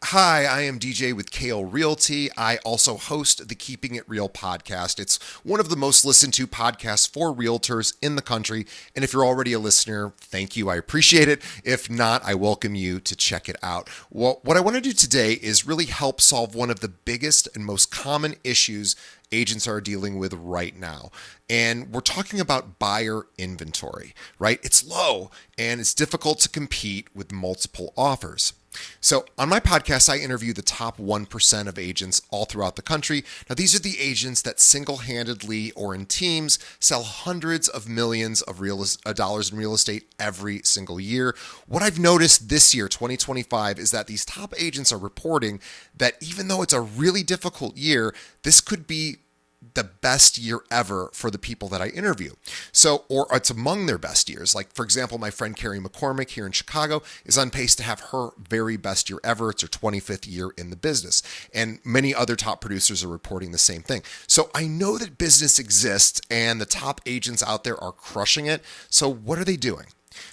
Hi, I am DJ with Kale Realty. I also host the Keeping It Real podcast. It's one of the most listened to podcasts for realtors in the country. And if you're already a listener, thank you. I appreciate it. If not, I welcome you to check it out. Well, what I want to do today is really help solve one of the biggest and most common issues agents are dealing with right now. And we're talking about buyer inventory, right? It's low and it's difficult to compete with multiple offers. So on my podcast, I interview the top 1% of agents all throughout the country. Now, these are the agents that single-handedly or in teams sell hundreds of millions of dollars in real estate every single year. What I've noticed this year, 2025, is that these top agents are reporting that even though it's a really difficult year, this could be the best year ever for the people that I interview. So, or it's among their best years. Like, for example, my friend Carrie McCormick here in Chicago is on pace to have her very best year ever. It's her 25th year in the business. And many other top producers are reporting the same thing. So I know that business exists and the top agents out there are crushing it. So what are they doing?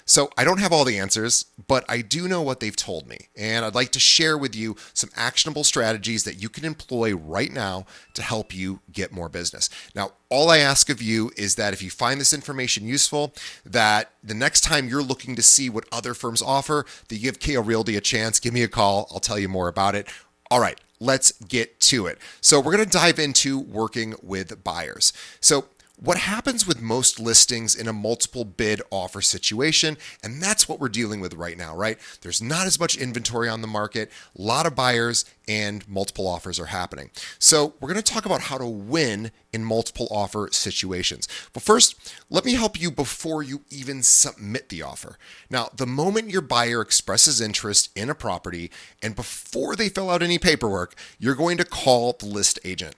So I don't have all the answers, but I do know what they've told me. And I'd like to share with you some actionable strategies that you can employ right now to help you get more business. Now, all I ask of you is that if you find this information useful, that the next time you're looking to see what other firms offer, that you give KO Realty a chance, give me a call. I'll tell you more about it. All right, let's get to it. So we're going to dive into working with buyers. So what happens with most listings in a multiple bid offer situation, and that's what we're dealing with right now, right? There's not as much inventory on the market, a lot of buyers, and multiple offers are happening. So we're going to talk about how to win in multiple offer situations. But first, let me help you before you even submit the offer. Now, the moment your buyer expresses interest in a property and before they fill out any paperwork, you're going to call the list agent.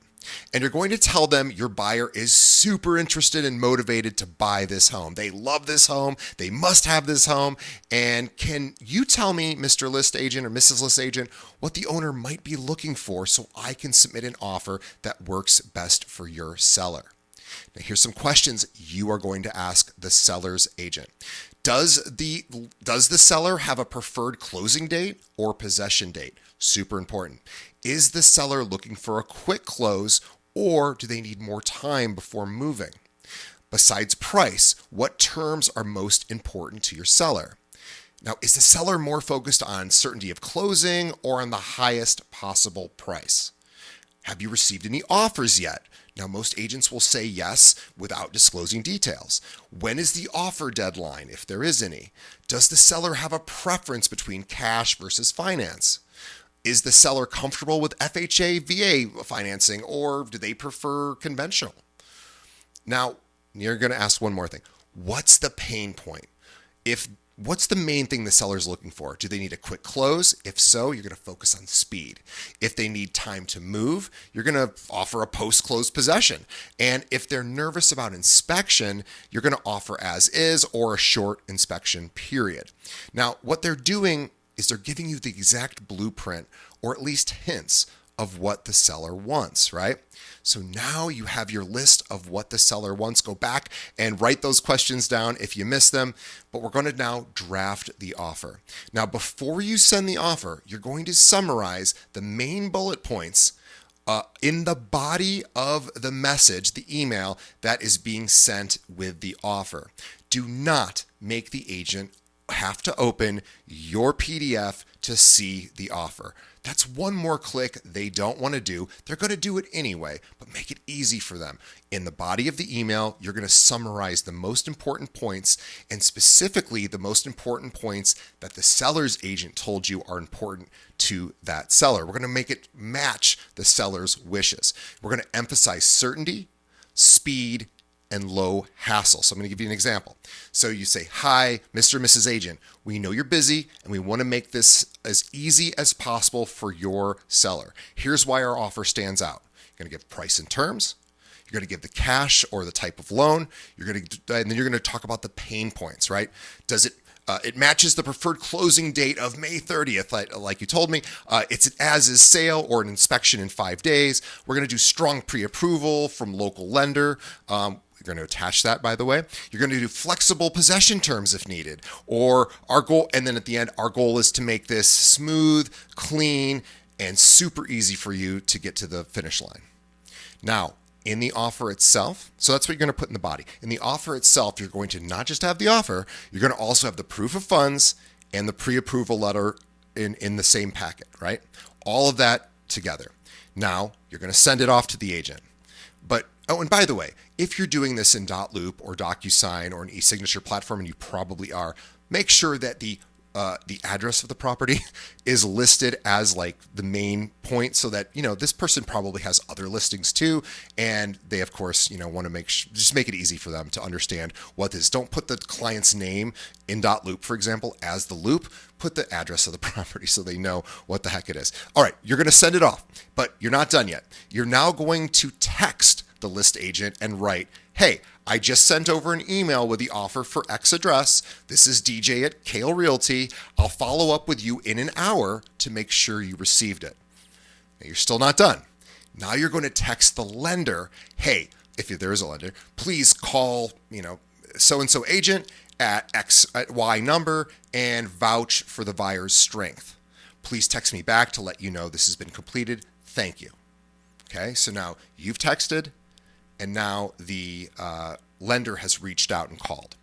And you're going to tell them your buyer is super interested and motivated to buy this home. They love this home. They must have this home. And can you tell me, Mr. List Agent or Mrs. List Agent, what the owner might be looking for so I can submit an offer that works best for your seller? Now, here's some questions you are going to ask the seller's agent. Does the seller have a preferred closing date or possession date? Super important. Is the seller looking for a quick close or do they need more time before moving? Besides price, what terms are most important to your seller? Now, is the seller more focused on certainty of closing or on the highest possible price? Have you received any offers yet? Now, most agents will say yes without disclosing details. When is the offer deadline, if there is any? Does the seller have a preference between cash versus finance? Is the seller comfortable with FHA, VA financing, or do they prefer conventional? Now, you're going to ask one more thing. What's the pain point? What's the main thing the seller's looking for? Do they need a quick close? If so, you're going to focus on speed. If they need time to move, you're going to offer a post-close possession. And if they're nervous about inspection, you're going to offer as is or a short inspection period. Now, what they're doing is they're giving you the exact blueprint or at least hints of what the seller wants, right? So now you have your list of what the seller wants. Go back and write those questions down if you miss them, but we're going to now draft the offer. Now, before you send the offer, you're going to summarize the main bullet points in the body of the message, the email that is being sent with the offer. Do not make the agent have to open your PDF to see the offer. That's one more click they don't want to do. They're going to do it anyway, but make it easy for them. In the body of the email, you're going to summarize the most important points and specifically the most important points that the seller's agent told you are important to that seller. We're going to make it match the seller's wishes. We're going to emphasize certainty, speed, and low hassle. So I'm going to give you an example. So you say, hi, Mr. and Mrs. Agent, we know you're busy and we want to make this as easy as possible for your seller. Here's why our offer stands out. You're going to give price and terms. You're going to give the cash or the type of loan. And then you're going to talk about the pain points, right? Does it matches the preferred closing date of May 30th, like you told me. It's an as-is sale or an inspection in 5 days. We're going to do strong pre-approval from local lender. You're going to attach that, by the way. You're going to do flexible possession terms if needed. Or our goal, and then at the end, our goal is to make this smooth, clean, and super easy for you to get to the finish line. Now, in the offer itself, so that's what you're going to put in the body. In the offer itself, you're going to not just have the offer, you're going to also have the proof of funds and the pre-approval letter in the same packet, right? All of that together. Now, you're going to send it off to the agent. But, oh, and by the way, if you're doing this in .loop or DocuSign or an e-signature platform, and you probably are, make sure that the address of the property is listed as like the main point, so that, this person probably has other listings too. And they, of course, want to just make it easy for them to understand what this is. Don't put the client's name in .loop, for example, as the loop. Put the address of the property so they know what the heck it is. All right, you're going to send it off, but you're not done yet. You're now going to text the list agent and write, hey, I just sent over an email with the offer for X address. This is DJ at Kale Realty. I'll follow up with you in an hour to make sure you received it. Now, you're still not done. Now you're going to text the lender, hey, if there is a lender, please call, so-and-so agent at Y number and vouch for the buyer's strength. Please text me back to let you know this has been completed. Thank you. Okay, so now you've texted, and now the lender has reached out and called.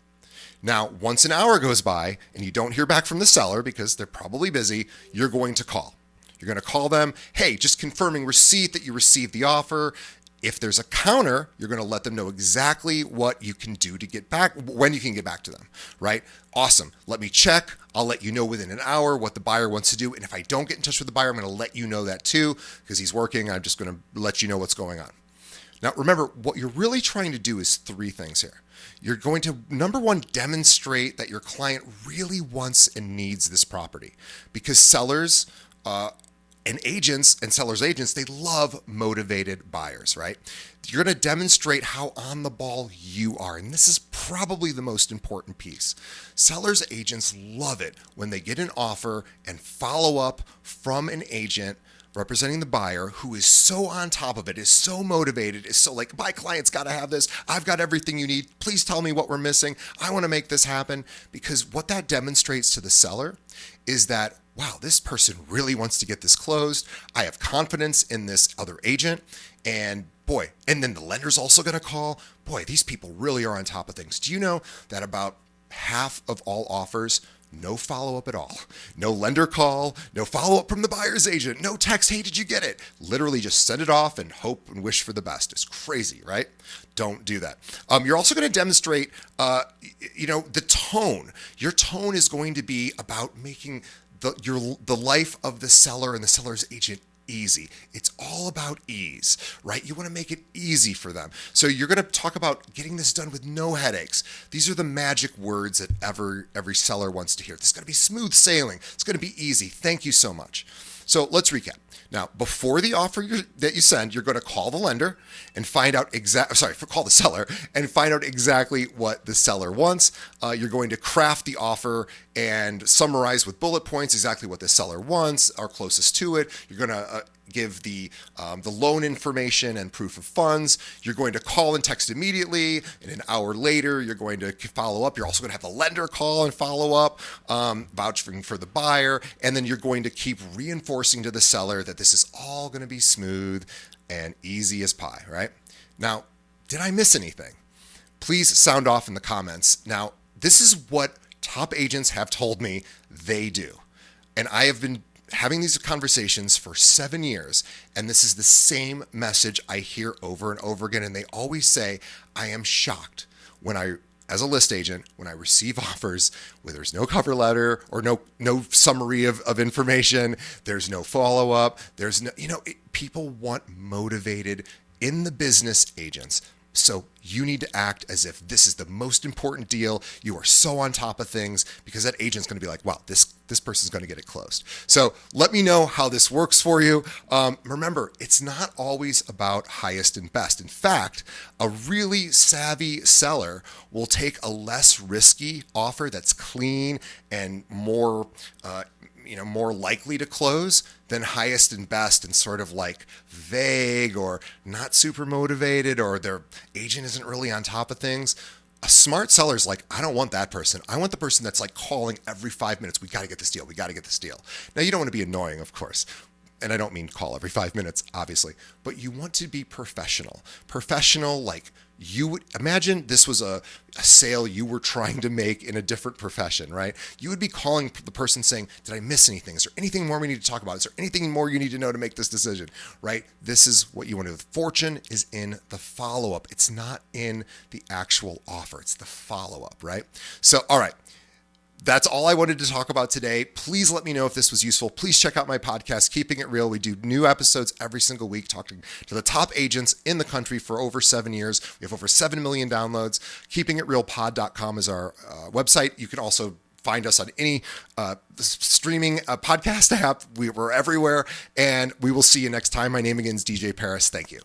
Now, once an hour goes by and you don't hear back from the seller because they're probably busy, you're going to call. You're going to call them, hey, just confirming receipt that you received the offer. If there's a counter, you're going to let them know exactly what you can do to get back, when you can get back to them, right? Awesome. Let me check. I'll let you know within an hour what the buyer wants to do. And if I don't get in touch with the buyer, I'm going to let you know that too, because he's working. I'm just going to let you know what's going on. Now, remember, what you're really trying to do is three things here. You're going to, number one, demonstrate that your client really wants and needs this property, because sellers and agents and sellers' agents, they love motivated buyers, right? You're going to demonstrate how on the ball you are. And this is probably the most important piece. Sellers' agents love it when they get an offer and follow up from an agent representing the buyer who is so on top of it, is so motivated, is so like, my client's got to have this. I've got everything you need. Please tell me what we're missing. I want to make this happen. Because what that demonstrates to the seller is that, wow, this person really wants to get this closed. I have confidence in this other agent. And boy, and then the lender's also going to call. Boy, these people really are on top of things. Do you know that about half of all offers, no follow-up at all? No lender call, no follow-up from the buyer's agent, no text, hey, did you get it? Literally just send it off and hope and wish for the best. It's crazy, right? Don't do that. You're also going to demonstrate, the tone. Your tone is going to be about making the life of the seller and the seller's agent easy. It's all about ease, right? You want to make it easy for them. So you're going to talk about getting this done with no headaches. These are the magic words that every seller wants to hear. This is going to be smooth sailing. It's going to be easy. Thank you so much. So let's recap. Now, before the offer that you send, you're going to call the lender and find out call the seller and find out exactly what the seller wants. You're going to craft the offer and summarize with bullet points exactly what the seller wants, or closest to it. You're going to give the loan information and proof of funds. You're going to call and text immediately, and an hour later, you're going to follow up. You're also going to have the lender call and follow up, vouching for the buyer, and then you're going to keep reinforcing to the seller that this is all going to be smooth and easy as pie, right? Now, did I miss anything? Please sound off in the comments. Now, this is what top agents have told me they do, and I have been having these conversations for 7 years, and this is the same message I hear over and over again. And they always say, I am shocked as a list agent, when I receive offers where there's no cover letter or no summary of information, there's no follow-up, there's no, people want motivated in the business agents. So you need to act as if this is the most important deal. You are so on top of things, because that agent's going to be like, wow, this person's going to get it closed. So let me know how this works for you. Remember, it's not always about highest and best. In fact, a really savvy seller will take a less risky offer that's clean and more more likely to close than highest and best and sort of like vague or not super motivated, or their agent isn't really on top of things. A smart seller is like, I don't want that person. I want the person that's like calling every 5 minutes. We got to get this deal. We got to get this deal. Now, you don't want to be annoying, of course. And I don't mean call every 5 minutes, obviously, but you want to be professional. Professional, like you would imagine this was a sale you were trying to make in a different profession, right? You would be calling the person saying, did I miss anything? Is there anything more we need to talk about? Is there anything more you need to know to make this decision, right? This is what you want to do. Fortune is in the follow-up. It's not in the actual offer. It's the follow-up, right? So, all right. That's all I wanted to talk about today. Please let me know if this was useful. Please check out my podcast, Keeping It Real. We do new episodes every single week, talking to the top agents in the country for over 7 years. We have over 7 million downloads. KeepingItRealPod.com is our website. You can also find us on any streaming podcast app. We're everywhere. And we will see you next time. My name again is DJ Paris. Thank you.